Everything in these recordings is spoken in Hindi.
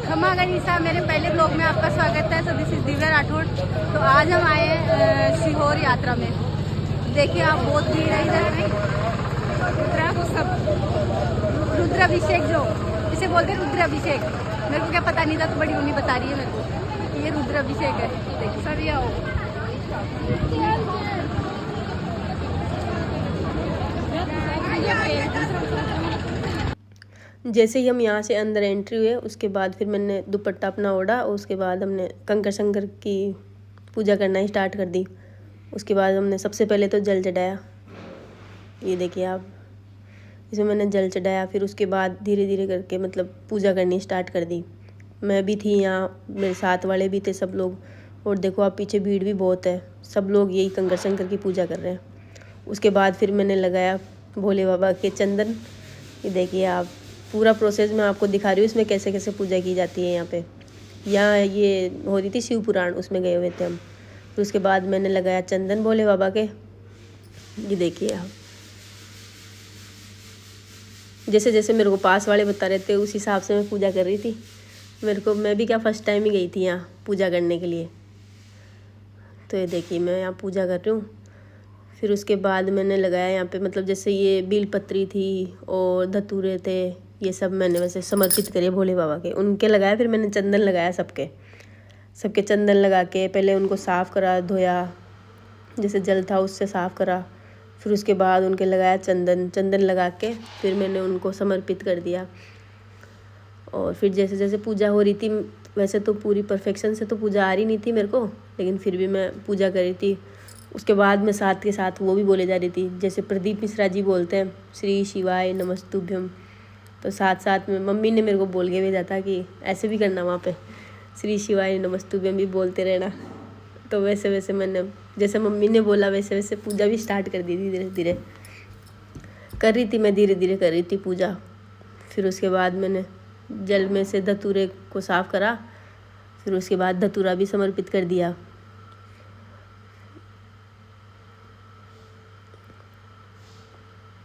खमा गनीसा मेरे पहले ब्लॉग में आपका स्वागत है। So this is Divya Rathore. तो आज हम आए हैं सीहोर यात्रा में। देखिए आप, बहुत भीड़ है इधर। रुद्राभिषेक जो इसे बोलते हैं रुद्राभिषेक, मेरे को क्या पता नहीं था, तो बड़ी मम्मी बता रही है मेरे को कि ये रुद्राभिषेक है। देखिए सर, ये आओ। जैसे ही हम यहाँ से अंदर एंट्री हुए, उसके बाद फिर मैंने दुपट्टा अपना ओढ़ा और उसके बाद हमने कंकर शंकर की पूजा करना स्टार्ट कर दी। उसके बाद हमने सबसे पहले तो जल चढ़ाया। ये देखिए आप, इसमें मैंने जल चढ़ाया। फिर उसके बाद धीरे धीरे करके मतलब पूजा करनी स्टार्ट कर दी। मैं भी थी यहाँ, मेरे साथ वाले भी थे, सब लोग। और देखो आप, पीछे भीड़ भी बहुत है, सब लोग यही कंकर शंकर की पूजा कर रहे हैं। उसके बाद फिर मैंने लगाया भोले बाबा के चंदन। ये देखिए आप, पूरा प्रोसेस मैं आपको दिखा रही हूँ इसमें कैसे कैसे पूजा की जाती है। यहाँ पे ये हो रही थी शिव पुराण, उसमें गए हुए थे हम। फिर उसके बाद मैंने लगाया चंदन भोले बाबा के। ये देखिए आप, जैसे जैसे मेरे को पास वाले बता रहे थे उस हिसाब से मैं पूजा कर रही थी। मैं भी क्या फर्स्ट टाइम ही गई थी यहाँ पूजा करने के लिए। तो ये देखिए मैं यहाँ पूजा कर रही हूँ। फिर उसके बाद मैंने लगाया यहाँ पे, मतलब जैसे ये बेलपत्री थी और धतूरे थे, ये सब मैंने वैसे समर्पित करे भोले बाबा के, उनके लगाया। फिर मैंने चंदन लगाया सबके चंदन लगा के पहले उनको साफ़ करा, धोया, जैसे जल था उससे साफ़ करा। फिर उसके बाद उनके लगाया चंदन लगा के फिर मैंने उनको समर्पित कर दिया। और फिर जैसे जैसे पूजा हो रही थी, वैसे तो पूरी परफेक्शन से तो पूजा आ रही नहीं थी मेरे को, लेकिन फिर भी मैं पूजा कर रही थी। उसके बाद मैं साथ के साथ वो भी बोले जा रही थी, जैसे प्रदीप मिश्रा जी बोलते हैं श्री शिवाय नमस्तुभ्यम। तो साथ साथ में मम्मी ने मेरे को बोल के भेजा था कि ऐसे भी करना, वहाँ पे श्री शिवाय नमस्तुभ्यम भी बोलते रहना। तो वैसे वैसे मैंने, जैसे मम्मी ने बोला वैसे वैसे पूजा भी स्टार्ट कर दी थी। धीरे धीरे कर रही थी मैं, धीरे धीरे कर रही थी पूजा। फिर उसके बाद मैंने जल में से धतूरे को साफ़ करा। फिर उसके बाद धतूरा भी समर्पित कर दिया।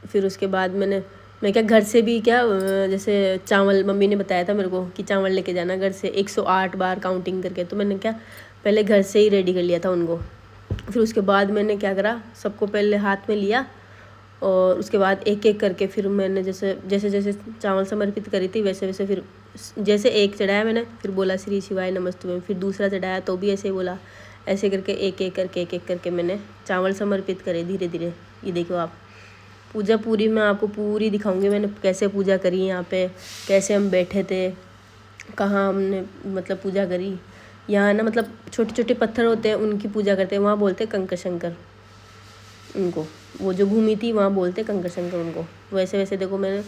फिर उसके बाद मैं क्या घर से भी क्या, जैसे चावल मम्मी ने बताया था मेरे को कि चावल लेके जाना घर से 108 बार काउंटिंग करके। तो मैंने क्या पहले घर से ही रेडी कर लिया था उनको। फिर उसके बाद मैंने क्या करा, सबको पहले हाथ में लिया और उसके बाद एक एक करके फिर मैंने जैसे जैसे जैसे चावल समर्पित करी थी वैसे वैसे फिर जैसे एक चढ़ाया मैंने, फिर बोला श्री शिवाय नमस्तुभ्यम। फिर दूसरा चढ़ाया तो भी ऐसे ही बोला। ऐसे करके एक एक करके मैंने चावल समर्पित करे धीरे धीरे। ये देखो आप, पूजा पूरी मैं आपको पूरी दिखाऊंगी मैंने कैसे पूजा करी यहाँ पे, कैसे हम बैठे थे, कहाँ हमने मतलब पूजा करी। यहाँ ना मतलब छोटे छोटे पत्थर होते हैं, उनकी पूजा करते हैं, वहाँ बोलते हैं कंकर शंकर उनको। वो जो भूमि थी वहाँ बोलते हैं कंकर शंकर उनको। वैसे वैसे देखो मैंने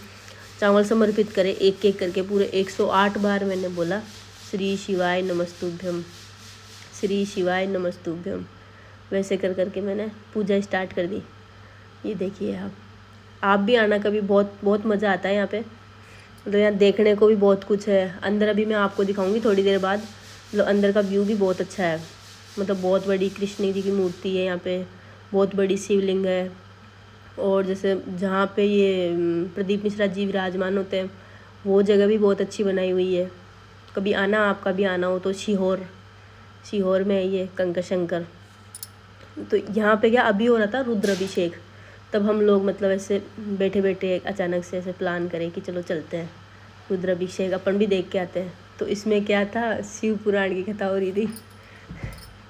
चावल समर्पित करे एक एक करके, पूरे 108 बार मैंने बोला श्री शिवाय नमस्तुभ्यम, श्री शिवाय नमस्तुभ्यम। वैसे कर करके मैंने पूजा स्टार्ट कर दी। ये देखिए आप भी आना कभी, बहुत बहुत मज़ा आता है यहाँ पे। मतलब यहाँ देखने को भी बहुत कुछ है। अंदर अभी मैं आपको दिखाऊंगी थोड़ी देर बाद। मतलब अंदर का व्यू भी बहुत अच्छा है। मतलब बहुत बड़ी कृष्ण जी की मूर्ति है यहाँ पे, बहुत बड़ी शिवलिंग है। और जैसे जहाँ पे ये प्रदीप मिश्रा जी विराजमान होते हैं, वो जगह भी बहुत अच्छी बनाई हुई है। कभी आना, आपका भी आना हो तो सीहोर में है ये कंकर शंकर। तो यहाँ पे क्या अभी हो रहा था रुद्राभिषेक, तब हम लोग मतलब ऐसे बैठे बैठे अचानक से ऐसे प्लान करें कि चलो चलते हैं रुद्राभिषेक, अपन भी देख के आते हैं। तो इसमें क्या था, शिव पुराण की कथा हो रही थी।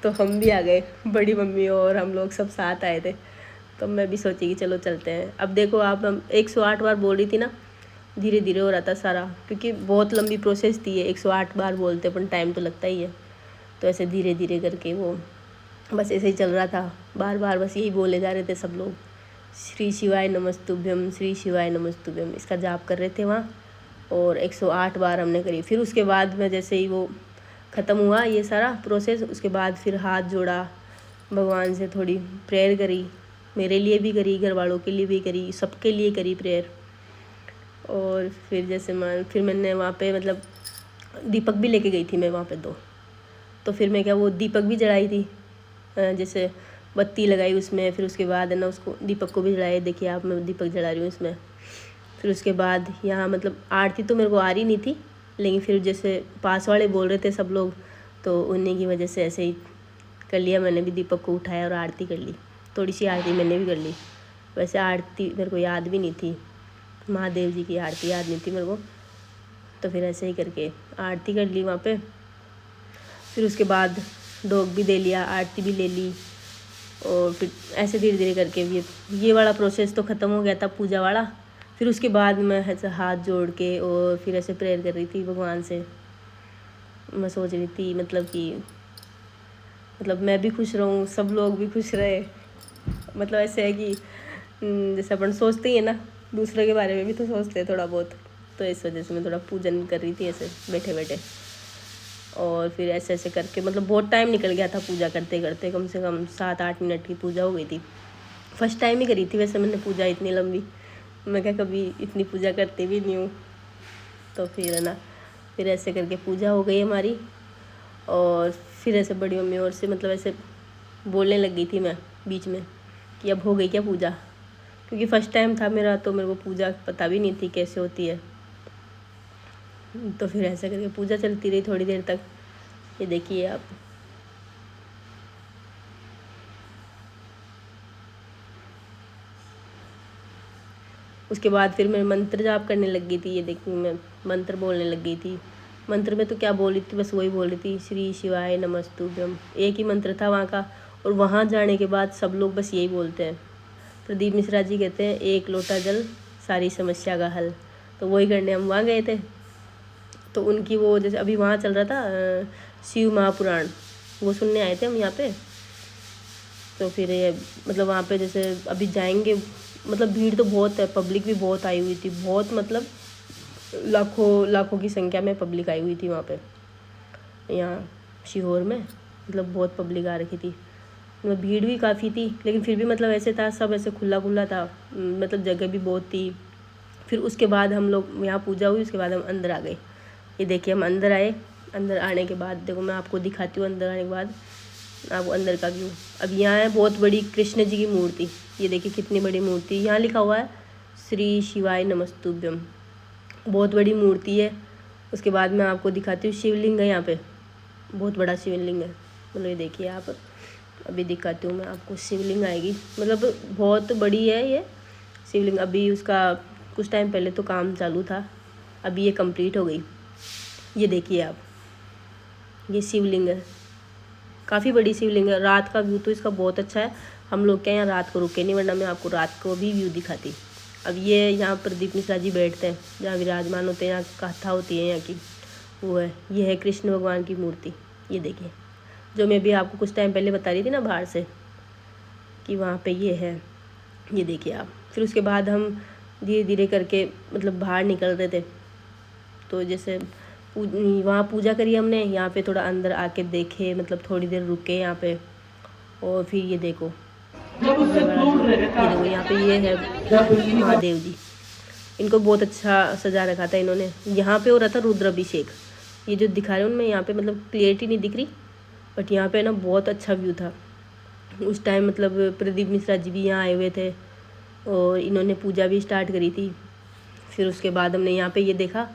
तो हम भी आ गए, बड़ी मम्मी और हम लोग सब साथ आए थे। तो मैं भी सोची कि चलो चलते हैं। अब देखो आप, हम 108 बार बोल रही थी ना, धीरे धीरे हो रहा था सारा, क्योंकि बहुत लंबी प्रोसेस थी। 108 बार बोलते अपन, टाइम तो लगता ही है। तो ऐसे धीरे धीरे करके वो बस ऐसे ही चल रहा था, बार बार बस यही बोले जा रहे थे सब लोग, श्री शिवाय नमस्तुभ्यम, श्री शिवाय नमस्तुभ्यम। इसका जाप कर रहे थे वहाँ। और 108 बार हमने करी। फिर उसके बाद में जैसे ही वो ख़त्म हुआ ये सारा प्रोसेस, उसके बाद फिर हाथ जोड़ा, भगवान से थोड़ी प्रेयर करी, मेरे लिए भी करी, घर वालों के लिए भी करी, सबके लिए करी प्रेयर। और फिर जैसे फिर मैंने वहाँ पे मतलब दीपक भी लेके गई थी मैं वहाँ पे 2। तो फिर मैं क्या वो दीपक भी जलाई थी, जैसे बत्ती लगाई उसमें। फिर उसके बाद है ना उसको दीपक को भी जलाए। देखिए आप, मैं दीपक जला रही हूँ इसमें। फिर उसके बाद यहाँ मतलब आरती तो मेरे को आ रही नहीं थी, लेकिन फिर जैसे पास वाले बोल रहे थे सब लोग, तो उन्हीं की वजह से ऐसे ही कर लिया। मैंने भी दीपक को उठाया और आरती कर ली, थोड़ी सी आरती मैंने भी कर ली। वैसे आरती मेरे को याद भी नहीं थी, महादेव जी की आरती याद नहीं थी मेरे को, तो फिर ऐसे ही करके आरती कर ली वहाँ पे। फिर उसके बाद डॉग भी दे लिया, आरती भी ले ली, और फिर ऐसे धीरे धीरे करके ये वाला प्रोसेस तो ख़त्म हो गया था, पूजा वाला। फिर उसके बाद मैं ऐसे हाथ जोड़ के और फिर ऐसे प्रेयर कर रही थी भगवान से। मैं सोच रही थी मतलब मैं भी खुश रहूँ, सब लोग भी खुश रहे। मतलब ऐसे है कि जैसे अपन सोचते ही है ना, दूसरों के बारे में भी तो सोचते हैं थोड़ा बहुत, तो इस वजह से मैं थोड़ा पूजन कर रही थी ऐसे बैठे बैठे। और फिर ऐसे ऐसे करके मतलब बहुत टाइम निकल गया था पूजा करते करते, कम से कम 7-8 मिनट की पूजा हो गई थी। फर्स्ट टाइम ही करी थी वैसे मैंने पूजा इतनी लंबी, मैं क्या कभी इतनी पूजा करती भी नहीं हूँ। तो फिर है ना, फिर ऐसे करके पूजा हो गई हमारी। और फिर ऐसे बड़ी मम्मी और से मतलब ऐसे बोलने लग गई थी मैं बीच में कि अब हो गई क्या पूजा, क्योंकि फ़र्स्ट टाइम था मेरा, तो मेरे को पूजा पता भी नहीं थी कैसे होती है। तो फिर ऐसे करके पूजा चलती रही थोड़ी देर तक। ये देखिए आप, उसके बाद फिर मैं मंत्र जाप करने लग गई थी। ये देखिए मैं मंत्र बोलने लग गई थी। मंत्र में तो क्या बोल रही थी, बस वही बोल रही थी, श्री शिवाय नमस्तुभ्यम, एक ही मंत्र था वहाँ का। और वहाँ जाने के बाद सब लोग बस यही बोलते हैं। प्रदीप मिश्रा जी कहते हैं, एक लोटा जल सारी समस्या का हल। तो वही करने हम वहाँ गए थे। तो उनकी वो जैसे अभी वहाँ चल रहा था शिव महापुराण, वो सुनने आए थे हम यहाँ पे। तो फिर ये मतलब वहाँ पे जैसे अभी जाएंगे, मतलब भीड़ तो बहुत है, पब्लिक भी बहुत आई हुई थी, बहुत मतलब लाखों की संख्या में पब्लिक आई हुई थी वहाँ पे, यहाँ सीहोर में। मतलब बहुत पब्लिक आ रखी थी, मतलब भीड़ भी काफ़ी थी, लेकिन फिर भी मतलब ऐसे था सब ऐसे खुला था, मतलब जगह भी बहुत थी। फिर उसके बाद हम लोग यहाँ पूजा हुई, उसके बाद हम अंदर आ गए। ये देखिए हम अंदर आए। अंदर आने के बाद देखो मैं आपको दिखाती हूँ अंदर आने के बाद आपको अंदर का व्यू। अब यहाँ है बहुत बड़ी कृष्ण जी की मूर्ति, ये देखिए कितनी बड़ी मूर्ति। यहाँ लिखा हुआ है श्री शिवाय नमस्तुभ्यम, बहुत बड़ी मूर्ति है। उसके बाद मैं आपको दिखाती हूँ शिवलिंग है यहाँ पे, बहुत बड़ा शिवलिंग है। मतलब ये देखिए आप, अभी दिखाती हूँ मैं आपको, शिवलिंग आएगी, मतलब बहुत बड़ी है ये शिवलिंग। अभी उसका कुछ टाइम पहले तो काम चालू था, अभी ये कंप्लीट हो गई। ये देखिए आप, ये शिवलिंग है, काफ़ी बड़ी शिवलिंग है। रात का व्यू तो इसका बहुत अच्छा है। हम लोग क्या यहाँ रात को रुके नहीं, वरना मैं आपको रात को भी व्यू दिखाती। अब ये यहाँ प्रदीप मिश्रा जी बैठते हैं, जहाँ विराजमान होते हैं, यहाँ कथा होती है यहाँ की, वो है। ये है कृष्ण भगवान की मूर्ति, ये देखिए, जो मैं भी आपको कुछ टाइम पहले बता रही थी ना बाहर से कि वहाँ पे ये है। ये देखिए आप। फिर उसके बाद हम धीरे धीरे करके मतलब बाहर निकल रहे थे, तो जैसे वहाँ पूजा करी हमने, यहाँ पे थोड़ा अंदर आके देखे, मतलब थोड़ी देर रुके यहाँ पे। और फिर ये देखो यहाँ पे ये है महादेव जी, इनको बहुत अच्छा सजा रखा था इन्होंने। यहाँ पे हो रहा था रुद्राभिषेक, ये जो दिखा रहे हैं उनमें यहाँ पे मतलब क्लियरिटी नहीं दिख रही, बट यहाँ पे ना बहुत अच्छा व्यू था उस टाइम। मतलब प्रदीप मिश्रा जी भी यहाँ आए हुए थे और इन्होंने पूजा भी स्टार्ट करी थी। फिर उसके बाद हमने यहाँ पे ये देखा,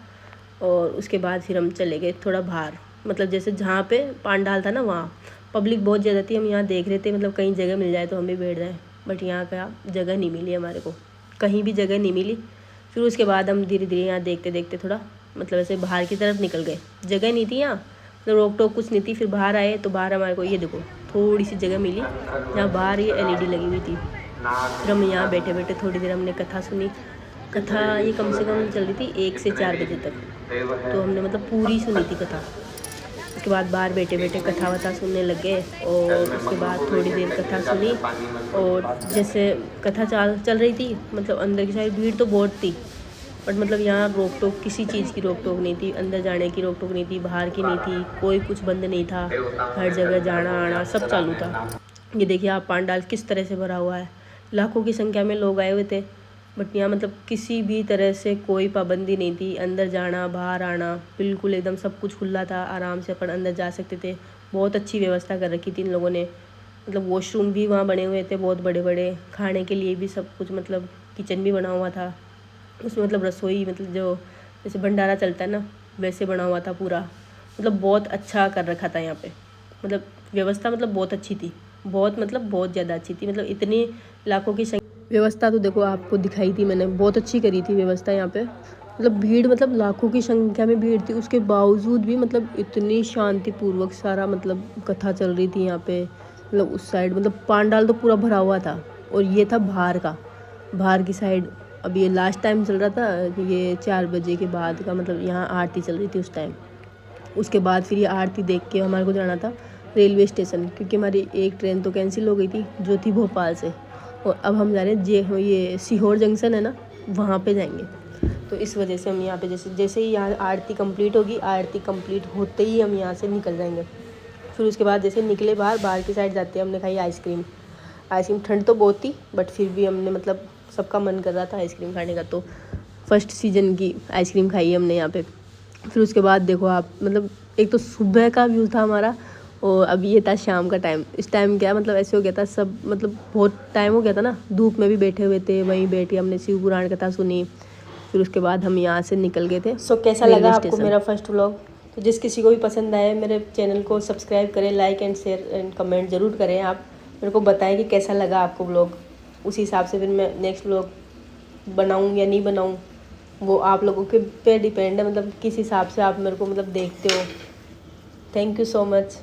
और उसके बाद फिर हम चले गए थोड़ा बाहर, मतलब जैसे जहाँ पे पांडाल था ना, वहाँ पब्लिक बहुत ज़्यादा थी। हम यहाँ देख रहे थे मतलब कहीं जगह मिल जाए तो हम भी बैठ जाएँ, बट यहाँ का जगह नहीं मिली हमारे को, कहीं भी जगह नहीं मिली। फिर उसके बाद हम धीरे धीरे यहाँ देखते देखते थोड़ा मतलब ऐसे बाहर की तरफ निकल गए, जगह नहीं थी यहाँ, मतलब रोक टोक कुछ नहीं थी। फिर बाहर आए तो बाहर हमारे को ये देखो थोड़ी सी जगह मिली, यहाँ बाहर ये LED लगी हुई थी। फिर हम यहाँ बैठे बैठे थोड़ी देर हमने कथा सुनी। कथा ये कम से कम चल रही थी 1 से 4 बजे तक, तो हमने मतलब पूरी सुनी थी कथा। उसके बाद बाहर बैठे बैठे कथा वथा सुनने लग गए, और उसके बाद थोड़ी देर कथा सुनी। और जैसे कथा चल रही थी, मतलब अंदर की साइड भीड़ तो बहुत थी, बट मतलब यहाँ रोक टोक किसी चीज़ की रोक टोक नहीं थी, अंदर जाने की रोक टोक नहीं थी, बाहर की नहीं थी, कोई कुछ बंद नहीं था, हर जगह जाना आना सब चालू था। ये देखिए आप पांडाल किस तरह से भरा हुआ है, लाखों की संख्या में लोग आए हुए थे, बट यहाँ मतलब किसी भी तरह से कोई पाबंदी नहीं थी, अंदर जाना बाहर आना बिल्कुल एकदम सब कुछ खुला था, आराम से अपन अंदर जा सकते थे। बहुत अच्छी व्यवस्था कर रखी थी इन लोगों ने, मतलब वॉशरूम भी वहाँ बने हुए थे बहुत बड़े बड़े, खाने के लिए भी सब कुछ, मतलब किचन भी बना हुआ था उसमें, मतलब रसोई, मतलब जो जैसे भंडारा चलता है ना वैसे बना हुआ था पूरा, मतलब बहुत अच्छा कर रखा था यहाँ पे, मतलब व्यवस्था मतलब बहुत अच्छी थी, बहुत मतलब बहुत ज़्यादा अच्छी थी, मतलब इतनी लाखों की व्यवस्था तो देखो आपको दिखाई थी मैंने, बहुत अच्छी करी थी व्यवस्था यहाँ पे। मतलब भीड़ मतलब लाखों की संख्या में भीड़ थी, उसके बावजूद भी मतलब इतनी शांतिपूर्वक सारा मतलब कथा चल रही थी यहाँ पे। मतलब उस साइड मतलब पांडाल तो पूरा भरा हुआ था, और ये था बाहर की साइड। अब ये लास्ट टाइम चल रहा था, ये 4 बजे के बाद का, मतलब यहाँ आरती चल रही थी उस टाइम। उसके बाद फिर ये आरती देख के हमारे को जाना था रेलवे स्टेशन, क्योंकि हमारी एक ट्रेन तो कैंसिल हो गई थी जो थी भोपाल से, और अब हम जा रहे हैं ये सीहोर जंक्शन है ना, वहाँ पे जाएंगे। तो इस वजह से हम यहाँ पे जैसे ही यहाँ आरती कंप्लीट होगी, आरती कंप्लीट होते ही हम यहाँ से निकल जाएंगे। फिर उसके बाद जैसे निकले बाहर की साइड जाते हैं, हमने खाई आइसक्रीम। ठंड तो बहुत थी, बट फिर भी हमने मतलब सबका मन कर रहा था आइसक्रीम खाने का, तो फर्स्ट सीजन की आइसक्रीम खाई हमने यहाँ पे। फिर उसके बाद देखो आप, मतलब एक तो सुबह का व्यू था हमारा, और अब ये था शाम का टाइम। इस टाइम क्या मतलब ऐसे हो गया था सब, मतलब बहुत टाइम हो गया था ना, धूप में भी बैठे हुए थे, वहीं बैठ के हमने शिव पुराण कथा सुनी। फिर उसके बाद हम यहाँ से निकल गए थे। सो कैसा लगा आपको मेरा फर्स्ट व्लॉग? तो जिस किसी को भी पसंद आए मेरे चैनल को सब्सक्राइब करें, like and share and comment ज़रूर करें। आप मेरे को बताएं कि कैसा लगा आपको व्लॉग, उसी हिसाब से फिर मैं नेक्स्ट व्लॉग बनाऊँ या नहीं बनाऊँ, वो आप लोगों के पे डिपेंड है, मतलब किस हिसाब से आप मेरे को मतलब देखते हो। Thank you so much.